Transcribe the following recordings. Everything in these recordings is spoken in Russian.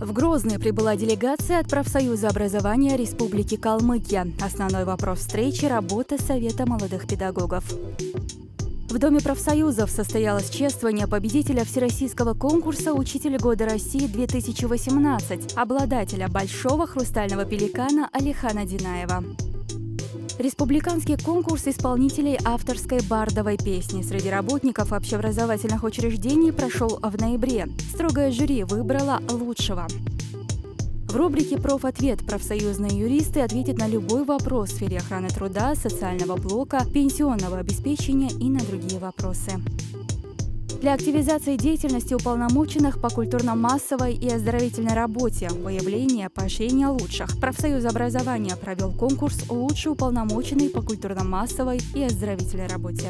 В Грозный прибыла делегация от профсоюза образования Республики Калмыкия. Основной вопрос встречи – работа Совета молодых педагогов. В Доме профсоюзов состоялось чествование победителя Всероссийского конкурса «Учитель года России-2018», обладателя Большого хрустального пеликана Алихана Динаева. Республиканский конкурс исполнителей авторской бардовой песни среди работников общеобразовательных учреждений прошел в ноябре. Строгое жюри выбрало лучшего. В рубрике «Профответ» профсоюзные юристы ответят на любой вопрос в сфере охраны труда, социального блока, пенсионного обеспечения и на другие вопросы. Для активизации деятельности уполномоченных по культурно-массовой и оздоровительной работе, выявления, поощрения лучших, профсоюз образования провел конкурс «Лучший уполномоченный по культурно-массовой и оздоровительной работе».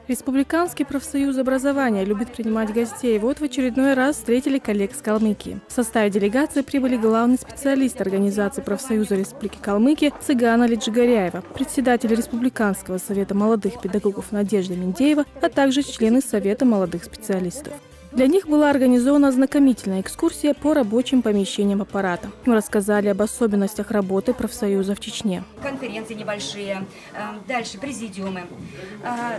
Республиканский профсоюз образования любит принимать гостей. Вот в очередной раз встретили коллег с Калмыкии. В составе делегации прибыли главный специалист организации профсоюза Республики Калмыкия Цыгана Лиджигаряева, председатель Республиканского совета молодых педагогов Надежда Миндеева, а также члены Совета молодых специалистов. Для них была организована ознакомительная экскурсия по рабочим помещениям аппарата. Мы рассказали об особенностях работы профсоюза в Чечне. Конференции небольшие, дальше президиумы.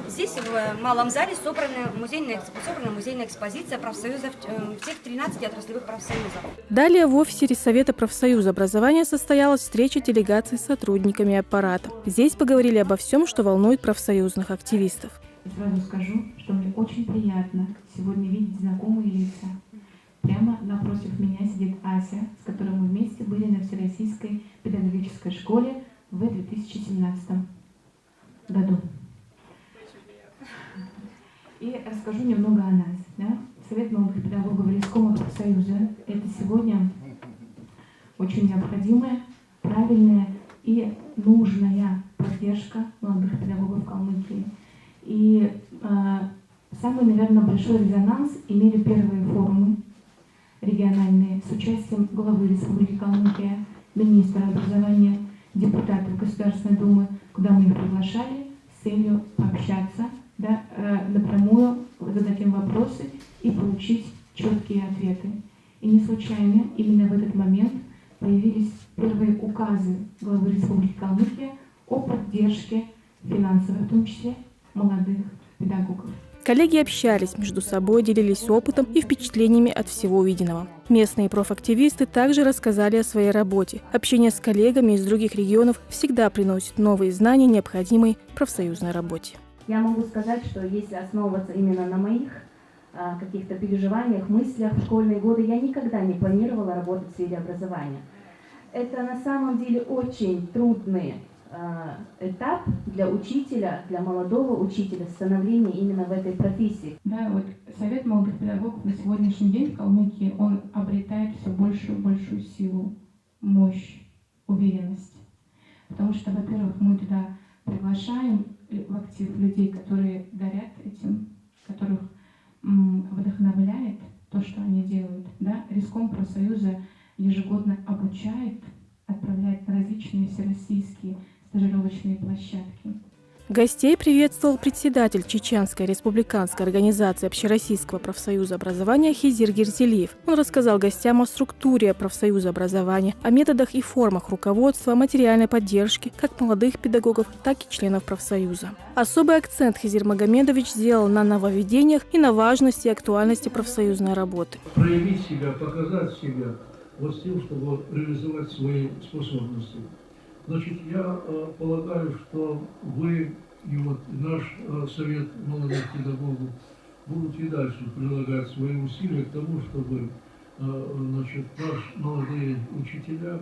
Здесь в малом зале собрана музейная экспозиция профсоюзов, всех 13 отраслевых профсоюзов. Далее в офисе Совета профсоюза образования состоялась встреча делегаций с сотрудниками аппарата. Здесь поговорили обо всем, что волнует профсоюзных активистов. Сразу скажу, что мне очень приятно сегодня видеть знакомые лица. Прямо напротив меня сидит Ася, с которой мы вместе были на Всероссийской педагогической школе в 2017 году. И расскажу немного о нас. Да? Совет молодых педагогов Рискома профсоюза – это сегодня очень необходимая, правильная и нужная поддержка молодых педагогов Калмыкии. И самый, наверное, большой резонанс имели первые форумы региональные с участием главы Республики Калмыкия, министра образования, депутатов Государственной Думы, куда мы их приглашали с целью пообщаться, да, напрямую задать им вопросы и получить четкие ответы. И не случайно именно в этот момент появились первые указы главы Республики Калмыкия о поддержке финансовой, в том числе, молодых педагогов. Коллеги общались между собой, делились опытом и впечатлениями от всего увиденного. Местные профактивисты также рассказали о своей работе. Общение с коллегами из других регионов всегда приносит новые знания, необходимые профсоюзной работе. Я могу сказать, что если основываться именно на моих каких-то переживаниях, мыслях в школьные годы, я никогда не планировала работать в сфере образования. Это на самом деле очень трудный этап для учителя, для молодого учителя, становления именно в этой профессии. Да, вот Совет молодых педагогов на сегодняшний день в Калмыкии, он обретает все большую и большую силу, мощь, уверенность. Потому что, во-первых, мы туда приглашаем в актив людей, которые горят этим, которых вдохновляет то, что они делают. Да? Риском профсоюза ежегодно обучает, отправляет на различные всероссийские стажировочные площадки. Гостей приветствовал председатель Чеченской республиканской организации Общероссийского профсоюза образования Хизир Гирзелиев. Он рассказал гостям о структуре профсоюза образования, о методах и формах руководства, материальной поддержки как молодых педагогов, так и членов профсоюза. Особый акцент Хизир Магомедович сделал на нововведениях и на важности и актуальности профсоюзной работы. Проявить себя, показать себя, вот с тем, чтобы реализовать свои способности. Значит, я полагаю, что вы и вот наш Совет молодых педагогов будут и дальше прилагать свои усилия к тому, чтобы значит, наши молодые учителя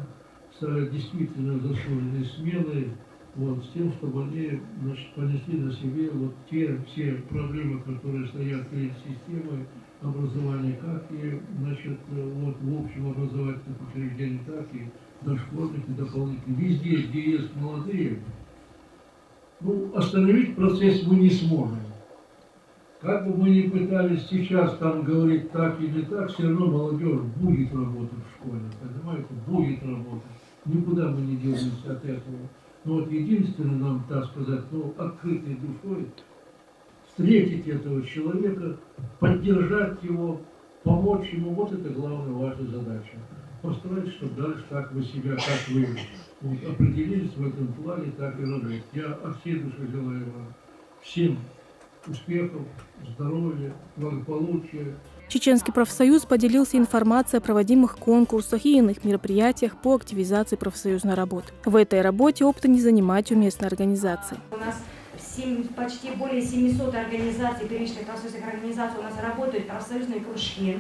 стали действительно заслуженной сменой, вот, с тем, чтобы они, значит, понесли на себе вот те все проблемы, которые стоят перед системой образования, как и, значит, вот, в общем образовательных учреждениях, так и дошкольных и дополнительных. Везде, где есть молодые, остановить процесс мы не сможем. Как бы мы ни пытались сейчас там говорить так или так, все равно молодежь будет работать в школе, понимаете, будет работать. Никуда мы не денемся от этого. Но вот единственное нам, так сказать, открытой душой встретить этого человека, поддержать его, помочь ему. Вот это главная ваша задача. Постарайтесь, чтобы дальше так вы себя, как вы вот, определились в этом плане, так и работать. Я от всей души желаю вам всем успехов, здоровья, благополучия. Чеченский профсоюз поделился информацией о проводимых конкурсах и иных мероприятиях по активизации профсоюзной работы. В этой работе опыта не занимать у местной организации. У нас почти более 700 организаций, первичных профсоюзных организаций у нас работают профсоюзные кружки.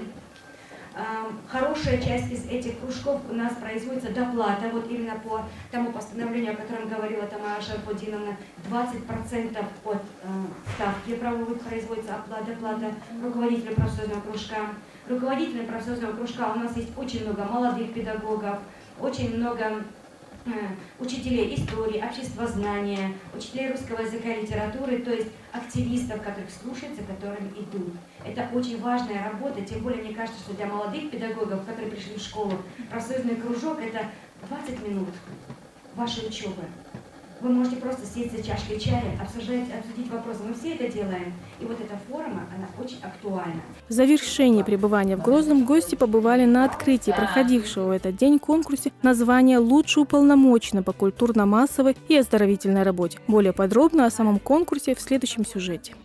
Хорошая часть из этих кружков у нас производится доплата, вот именно по тому постановлению, о котором говорила Тамара Шарпудиновна, 20% от ставки правовой производится доплата руководителю профсоюзного кружка. Руководителям профсоюзного кружка у нас есть очень много молодых педагогов, очень много учителей истории, обществознания, учителей русского языка и литературы, то есть активистов, которых слушают, за которыми идут. Это очень важная работа, тем более мне кажется, что для молодых педагогов, которые пришли в школу, профсоюзный кружок – это 20 минут вашей учебы. Вы можете просто сесть за чашкой чая, обсудить вопросы. Мы все это делаем. И вот эта форма, она очень актуальна. В завершении пребывания в Грозном гости побывали на открытии проходившего в этот день конкурсе на звание «Лучший уполномоченный по культурно-массовой и оздоровительной работе». Более подробно о самом конкурсе в следующем сюжете.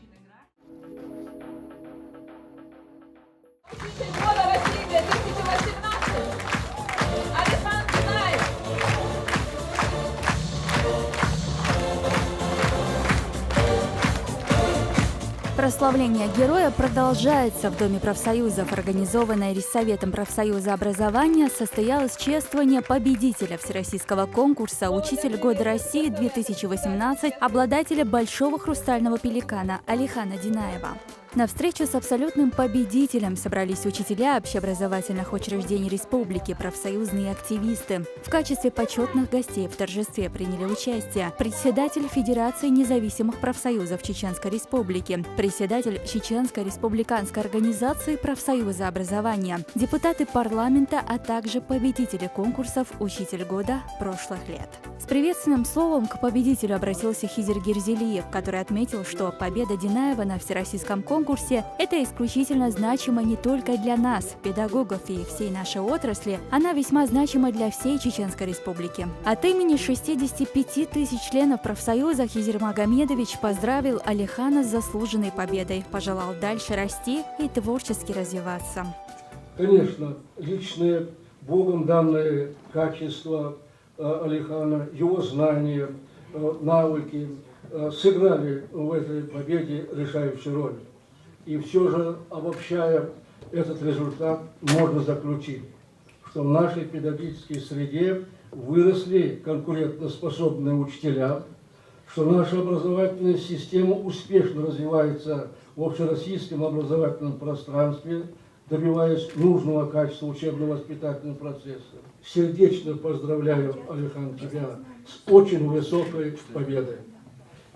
Прославление героя продолжается. В Доме профсоюзов, организованное Риссоветом профсоюза образования, состоялось чествование победителя всероссийского конкурса «Учитель года России-2018», обладателя Большого хрустального пеликана Алихана Динаева. На встречу с абсолютным победителем собрались учителя общеобразовательных учреждений республики, профсоюзные активисты. В качестве почетных гостей в торжестве приняли участие председатель Федерации независимых профсоюзов Чеченской Республики, председатель Чеченской республиканской организации профсоюза образования, депутаты парламента, а также победители конкурсов «Учитель года» прошлых лет. С приветственным словом к победителю обратился Хизер Герзелиев, который отметил, что победа Динаева на всероссийском конкурсе – это исключительно значимо не только для нас, педагогов и всей нашей отрасли, она весьма значима для всей Чеченской Республики. От имени 65 тысяч членов профсоюза Хизер Магомедович поздравил Алихана с заслуженной победой, пожелал дальше расти и творчески развиваться. Конечно, личные Богом данные качества Алихана, его знания, навыки сыграли в этой победе решающую роль. И все же, обобщая этот результат, можно заключить, что в нашей педагогической среде выросли конкурентоспособные учителя, что наша образовательная система успешно развивается в общероссийском образовательном пространстве, добиваясь нужного качества учебно-воспитательного процесса. Сердечно поздравляю, Алихан, тебя с очень высокой победой.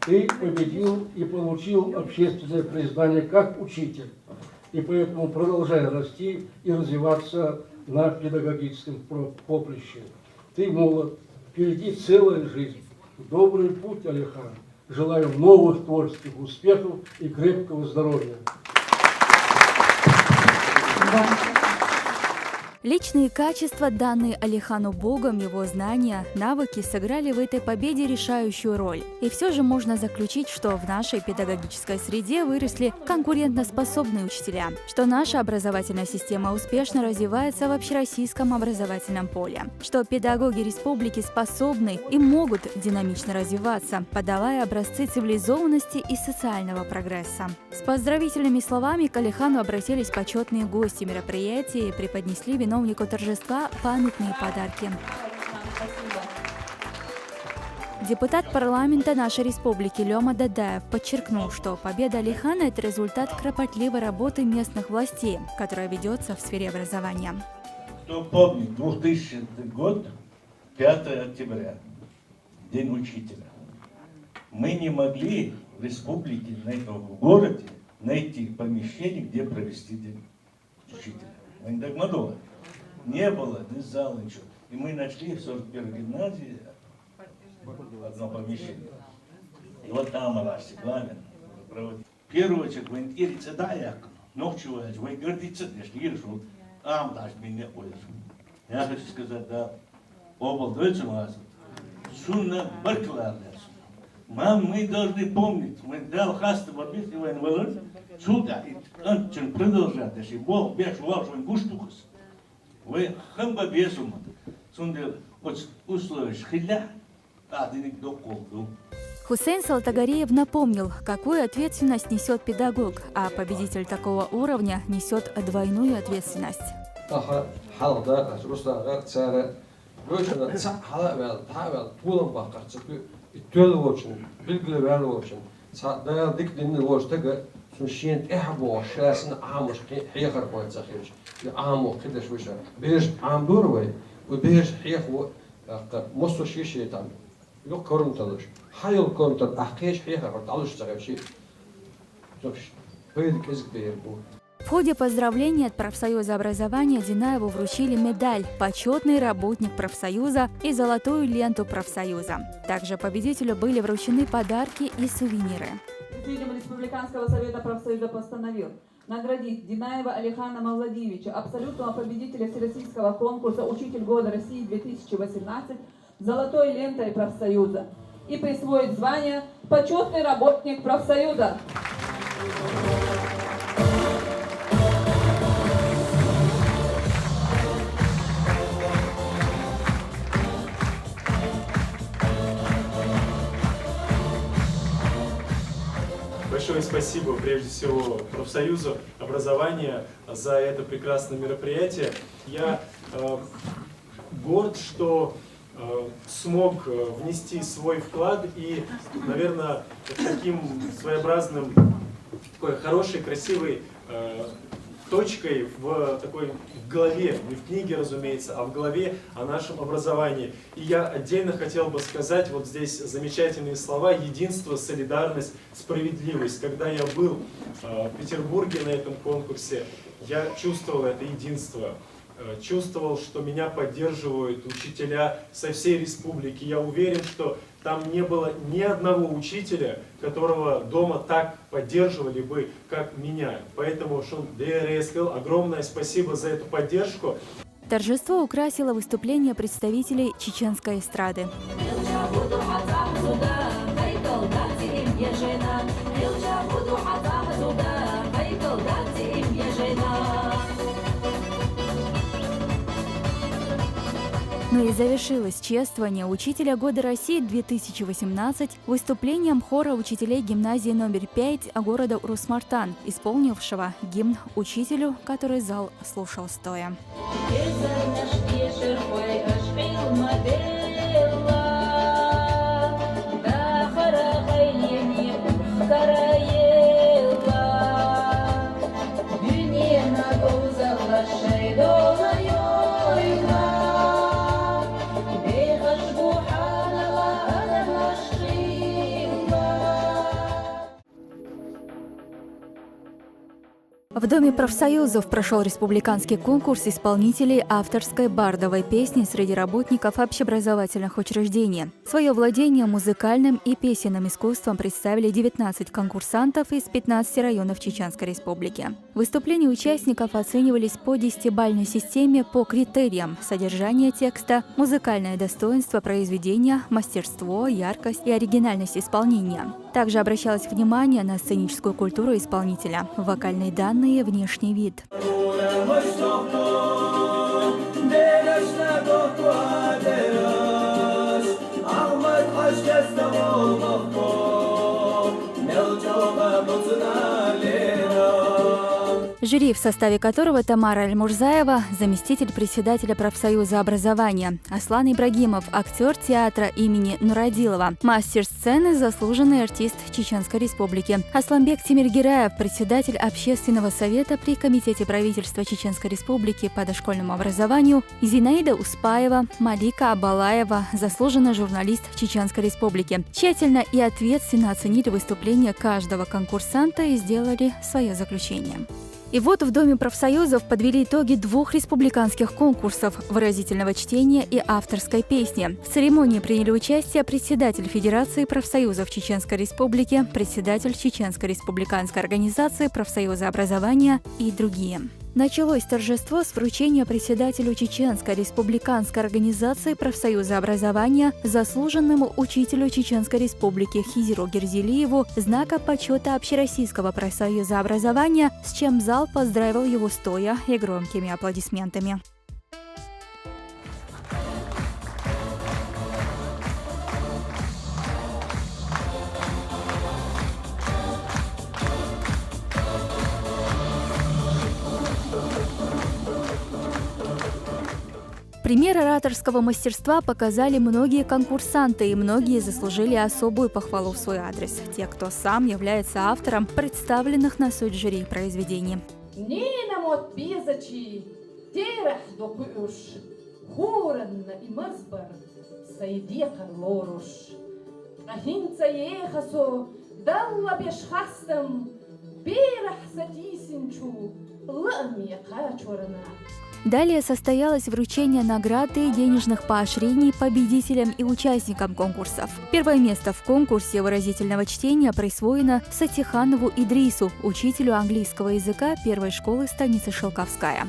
Ты победил и получил общественное признание как учитель, и поэтому продолжай расти и развиваться на педагогическом поприще. Ты молод, впереди целая жизнь. Добрый путь, Алихан. Желаю новых творческих успехов и крепкого здоровья. Личные качества, данные Алихану Богом, его знания, навыки сыграли в этой победе решающую роль. И все же можно заключить, что в нашей педагогической среде выросли конкурентоспособные учителя, что наша образовательная система успешно развивается в общероссийском образовательном поле, что педагоги республики способны и могут динамично развиваться, подавая образцы цивилизованности и социального прогресса. С поздравительными словами к Алихану обратились почетные гости мероприятия и преподнесли виновнику торжества памятные подарки. Депутат парламента нашей республики Лёма Дадаев подчеркнул, что победа Алихана – это результат кропотливой работы местных властей, которая ведется в сфере образования. Кто помнит, 2000 год, 5 октября, День учителя. Мы не могли в республике, в городе найти помещение, где провести День учителя. Мы не так много. Не было ни зала, ничего. И мы нашли в 41-й гимназии одно помещение. И вот там Раси Главин проводит. В первую очередь, вы ирица даяк, ночью вы гордиться, если иршул, дашь меня ходишь. Я хочу сказать, да, обл дойче мазут. Сунна баркларляс. Мы должны помнить, мы дал хаста бабит и войн сюда, и он продолжает, если Бог бежит ваш войн гуштукас. Вы хамба безума, сунда условия шхиля, дыник доколду. Хусейн Салтагареев напомнил, какую ответственность несет педагог, а победитель такого уровня несет двойную ответственность. Yok koruntalar. Hayal koruntalar. Ahkeş hiyah var. Alışacak bir şey. Böyle kezik bir yer bu. В ходе поздравления от профсоюза образования Динаеву вручили медаль «Почетный работник профсоюза» и золотую ленту профсоюза. Также победителю были вручены подарки и сувениры. Президиум Республиканского совета профсоюза постановил наградить Динаева Алихана Мавладиевича, абсолютного победителя Всероссийского конкурса «Учитель года России-2018» золотой лентой профсоюза и присвоить звание «Почетный работник профсоюза». Большое спасибо, прежде всего, профсоюзу образования за это прекрасное мероприятие. Я горд, что смог внести свой вклад и, наверное, таким своеобразным, такой хорошей, красивой точкой в такой голове, не в книге, разумеется, а в голове о нашем образовании. И я отдельно хотел бы сказать вот здесь замечательные слова: единство, солидарность, справедливость. Когда я был в Петербурге на этом конкурсе, я чувствовал это единство. Чувствовал, что меня поддерживают учителя со всей республики. Я уверен, что там не было ни одного учителя, которого дома так поддерживали бы, как меня. Поэтому, Шон ДРСКЛ, огромное спасибо за эту поддержку. Торжество украсило выступление представителей чеченской эстрады. Ну и завершилось чествование Учителя года России 2018 выступлением хора учителей гимназии номер 5 города Урус-Мартан, исполнившего гимн учителю, который зал слушал стоя. В Доме профсоюзов прошел республиканский конкурс исполнителей авторской бардовой песни среди работников общеобразовательных учреждений. Свое владение музыкальным и песенным искусством представили 19 конкурсантов из 15 районов Чеченской Республики. Выступления участников оценивались по 10-бальной системе по критериям: содержание текста, музыкальное достоинство произведения, мастерство, яркость и оригинальность исполнения. Также обращалось внимание на сценическую культуру исполнителя, вокальные данные, внешний вид. Жюри, в составе которого Тамара Аль-Мурзаева, заместитель председателя профсоюза образования, Аслан Ибрагимов, актер театра имени Нурадилова, мастер сцены, заслуженный артист Чеченской Республики, Асламбек Тимиргираев, председатель общественного совета при Комитете правительства Чеченской Республики по дошкольному образованию, Зинаида Успаева, Малика Абалаева, заслуженный журналист Чеченской Республики, тщательно и ответственно оценили выступление каждого конкурсанта и сделали свое заключение. И вот в Доме профсоюзов подвели итоги 2 республиканских конкурсов выразительного чтения и авторской песни. В церемонии приняли участие председатель Федерации профсоюзов Чеченской Республики, председатель Чеченской республиканской организации профсоюза образования и другие. Началось торжество с вручения председателю Чеченской республиканской организации профсоюза образования, заслуженному учителю Чеченской республики Хизиру Герзелиеву знака почета Общероссийского профсоюза образования, с чем зал поздравил его стоя и громкими аплодисментами. Пример ораторского мастерства показали многие конкурсанты, и многие заслужили особую похвалу в свой адрес. Те, кто сам является автором представленных на суд жюри произведений. Далее состоялось вручение наград и денежных поощрений победителям и участникам конкурсов. Первое место в конкурсе выразительного чтения присвоено Сатиханову Идрису, учителю английского языка первой школы станицы Шелковская.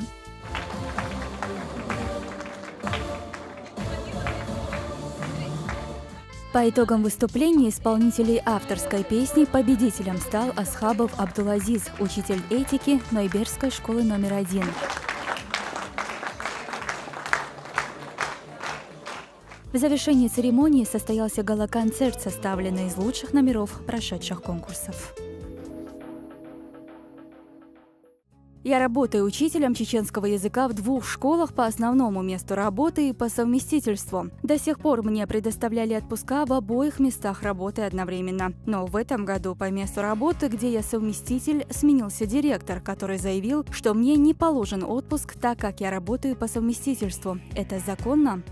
По итогам выступления исполнителей авторской песни победителем стал Асхабов Абдулазиз, учитель этики Нойбергской школы номер 1. В завершении церемонии состоялся гала-концерт, составленный из лучших номеров прошедших конкурсов. Я работаю учителем чеченского языка в 2 школах по основному месту работы и по совместительству. До сих пор мне предоставляли отпуска в обоих местах работы одновременно. Но в этом году по месту работы, где я совместитель, сменился директор, который заявил, что мне не положен отпуск, так как я работаю по совместительству. Это законно?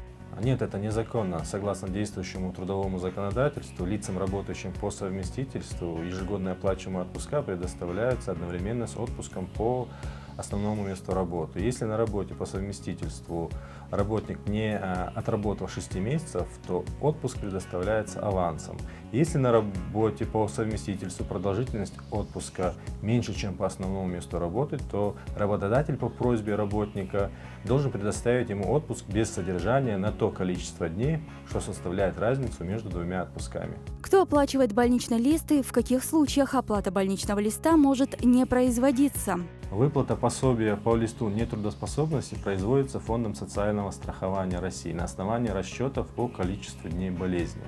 Нет, это незаконно. Согласно действующему трудовому законодательству, лицам, работающим по совместительству, ежегодные оплачиваемые отпуска предоставляются одновременно с отпуском по основному месту работы. Если на работе по совместительству работник не отработал 6 месяцев, то отпуск предоставляется авансом. Если на работе по совместительству продолжительность отпуска меньше, чем по основному месту работы, то работодатель по просьбе работника должен предоставить ему отпуск без содержания на то количество дней, что составляет разницу между 2 отпусками. Кто оплачивает больничный лист и в каких случаях оплата больничного листа может не производиться? Выплата пособия по листу нетрудоспособности производится Фондом социального страхования России на основании расчетов по количеству дней болезни.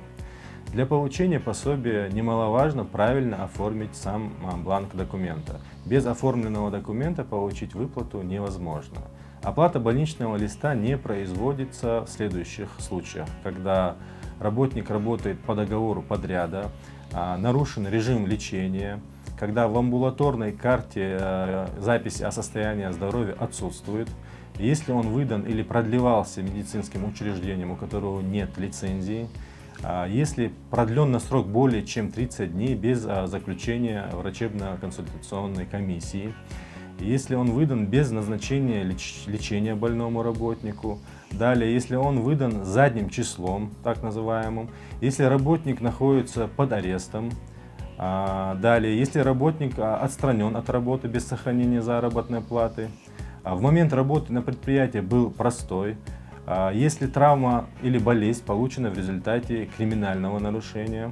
Для получения пособия немаловажно правильно оформить сам бланк документа. Без оформленного документа получить выплату невозможно. Оплата больничного листа не производится в следующих случаях: когда работник работает по договору подряда, нарушен режим лечения, когда в амбулаторной карте запись о состоянии здоровья отсутствует, если он выдан или продлевался медицинским учреждением, у которого нет лицензии, если продлен на срок более чем 30 дней без заключения врачебно-консультационной комиссии, если он выдан без назначения лечения больному работнику, далее, если он выдан задним числом, так называемым, если работник находится под арестом, далее, если работник отстранен от работы без сохранения заработной платы, в момент работы на предприятии был простой, если травма или болезнь получена в результате криминального нарушения.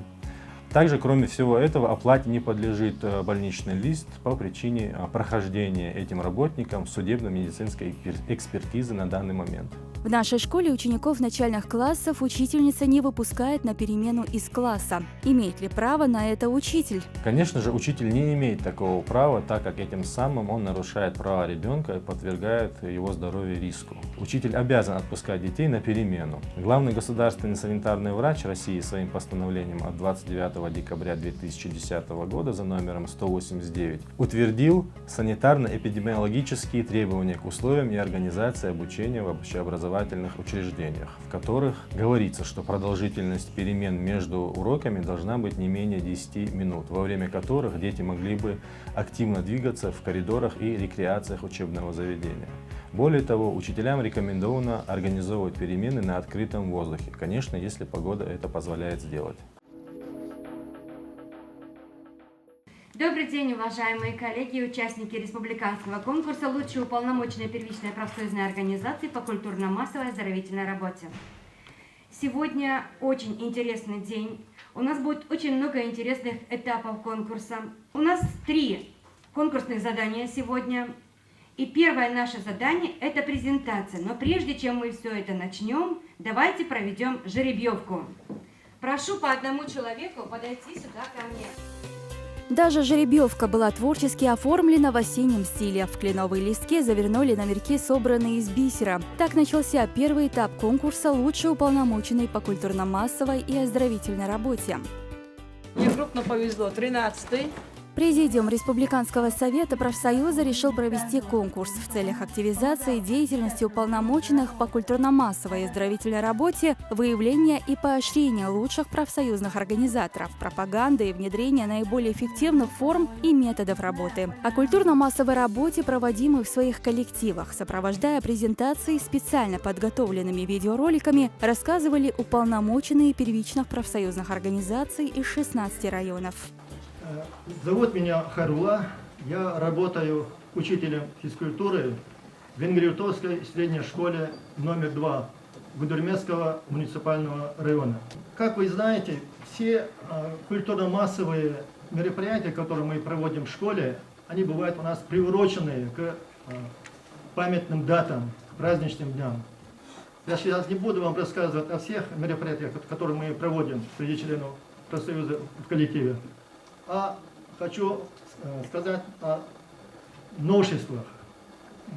Также, кроме всего этого, оплате не подлежит больничный лист по причине прохождения этим работникам судебно-медицинской экспертизы на данный момент. В нашей школе учеников начальных классов учительница не выпускает на перемену из класса. Имеет ли право на это учитель? Конечно же, учитель не имеет такого права, так как этим самым он нарушает права ребенка и подвергает его здоровью риску. Учитель обязан отпускать детей на перемену. Главный государственный санитарный врач России своим постановлением от 29 декабря 2010 года за номером 189 утвердил санитарно-эпидемиологические требования к условиям и организации обучения в общеобразовательных образовательных учреждениях, в которых говорится, что продолжительность перемен между уроками должна быть не менее 10 минут, во время которых дети могли бы активно двигаться в коридорах и рекреациях учебного заведения. Более того, учителям рекомендовано организовывать перемены на открытом воздухе, конечно, если погода это позволяет сделать. Добрый день, уважаемые коллеги и участники республиканского конкурса «Лучшие уполномоченные первичной профсоюзной организации по культурно-массовой оздоровительной работе». Сегодня очень интересный день. У нас будет очень много интересных этапов конкурса. У нас 3 конкурсных задания сегодня. И первое наше задание – это презентация. Но прежде чем мы все это начнем, давайте проведем жеребьевку. Прошу по одному человеку подойти сюда ко мне. Даже жеребьевка была творчески оформлена в осеннем стиле. В кленовые листки завернули номерки, собранные из бисера. Так начался первый этап конкурса «Лучший уполномоченный по культурно-массовой и оздоровительной работе». Мне крупно повезло, 13-й. Президиум Республиканского совета профсоюза решил провести конкурс в целях активизации деятельности уполномоченных по культурно-массовой и оздоровительной работе, выявления и поощрения лучших профсоюзных организаторов, пропаганды и внедрения наиболее эффективных форм и методов работы. О культурно-массовой работе, проводимой в своих коллективах, сопровождая презентации специально подготовленными видеороликами, рассказывали уполномоченные первичных профсоюзных организаций из 16 районов. Зовут меня Харула, я работаю учителем физкультуры в Венгриутовской средней школе номер 2 Гудермесского муниципального района. Как вы знаете, все культурно-массовые мероприятия, которые мы проводим в школе, они бывают у нас приурочены к памятным датам, к праздничным дням. Я сейчас не буду вам рассказывать о всех мероприятиях, которые мы проводим среди членов профсоюза в коллективе. А хочу сказать о новшествах,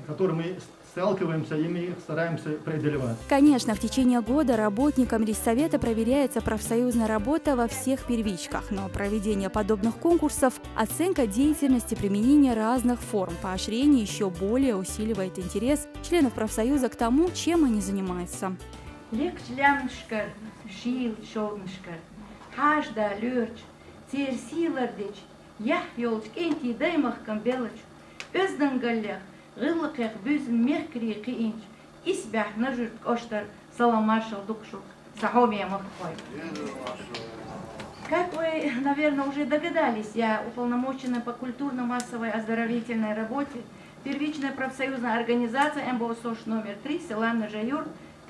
которые мы сталкиваемся и мы стараемся преодолевать. Конечно, в течение года работникам Рессовета проверяется профсоюзная работа во всех первичках, но проведение подобных конкурсов, оценка деятельности, применение разных форм поощрения еще более усиливает интерес членов профсоюза к тому, чем они занимаются. Терсилардич, я елч кенти даймахкам белач, özdanгаллях, гыллыкях бюзн меркри киинч, исбях нажурт коштар саламашал дукшук, сахомия махпой. Как вы, наверное, уже догадались, я уполномочена по культурно-массовой оздоровительной работе первичная профсоюзная организация МБОСОШ номер 3 села Нажаюр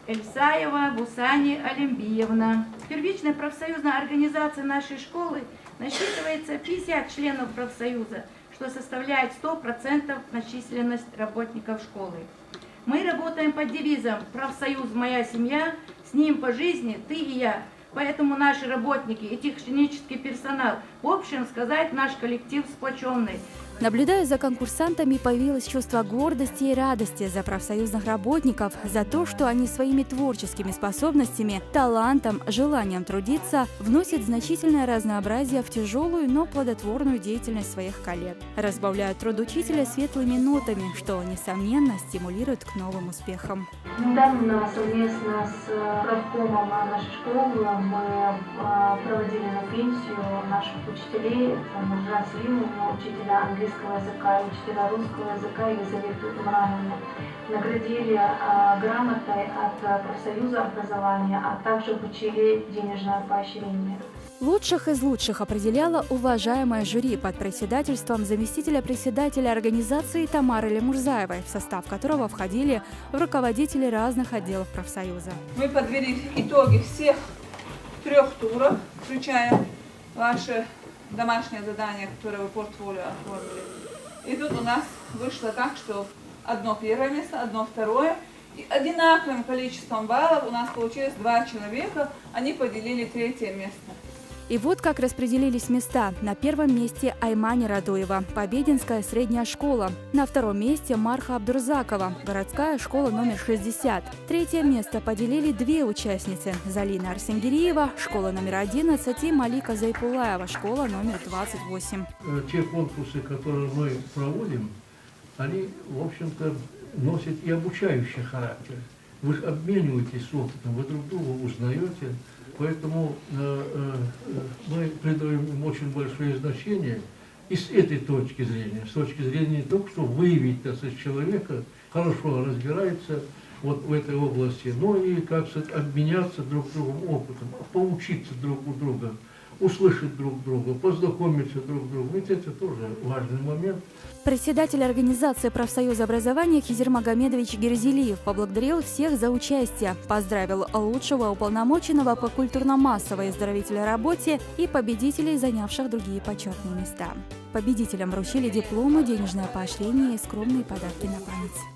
Эльсаева Бусани Алимбиевна. Первичная профсоюзная организация нашей школы насчитывается 50 членов профсоюза, что составляет 100% начисленность работников школы. Мы работаем под девизом «Профсоюз – моя семья, с ним по жизни ты и я». Поэтому наши работники и технический персонал, в общем сказать, наш коллектив сплоченный. Наблюдая за конкурсантами, появилось чувство гордости и радости за профсоюзных работников, за то, что они своими творческими способностями, талантом, желанием трудиться вносят значительное разнообразие в тяжелую, но плодотворную деятельность своих коллег, разбавляют труд учителя светлыми нотами, что, несомненно, стимулирует к новым успехам. Недавно совместно с правкомом нашей школы мы проводили на пенсию наших учителей, Нуржан Селимовна, учителя английского языка, и учителя русского языка Елизавету Имрановну. Наградили грамотой от профсоюза образования, а также вручили денежное поощрение. Лучших из лучших определяло уважаемое жюри под председательством заместителя председателя организации Тамары Лемурзаевой, в состав которого входили руководители разных отделов профсоюза. Мы подвели итоги всех 3 туров, включая ваши домашнее задание, которое вы в портфолио оформили. И тут у нас вышло так, что одно первое место, одно второе. И одинаковым количеством баллов у нас получилось 2 человека, они поделили 3-е место. И вот как распределились места. На первом месте Аймани Радуева, Побединская средняя школа. На втором месте Марха Абдурзакова, городская школа номер 60. 3-е место поделили 2 участницы. Залина Арсенгириева, школа номер 11, и Малика Зайпулаева, школа номер 28. Те конкурсы, которые мы проводим, они, в общем-то, носят и обучающий характер. вы же обмениваетесь опытом, вы друг друга узнаете, поэтому мы придаем им очень большое значение. И с этой точки зрения, с точки зрения не только, что выявить, так сказать, человека, хорошо разбирается вот в этой области, но и, как сказать, обменяться друг другом опытом, поучиться друг у друга, услышать друг друга, познакомиться друг с другом. Ведь это тоже важный момент. Председатель организации профсоюза образования Хизер Магомедович Герзелиев поблагодарил всех за участие, поздравил лучшего уполномоченного по культурно-массовой и оздоровительной работе и победителей, занявших другие почетные места. Победителям вручили дипломы, денежное поощрение и скромные подарки на память.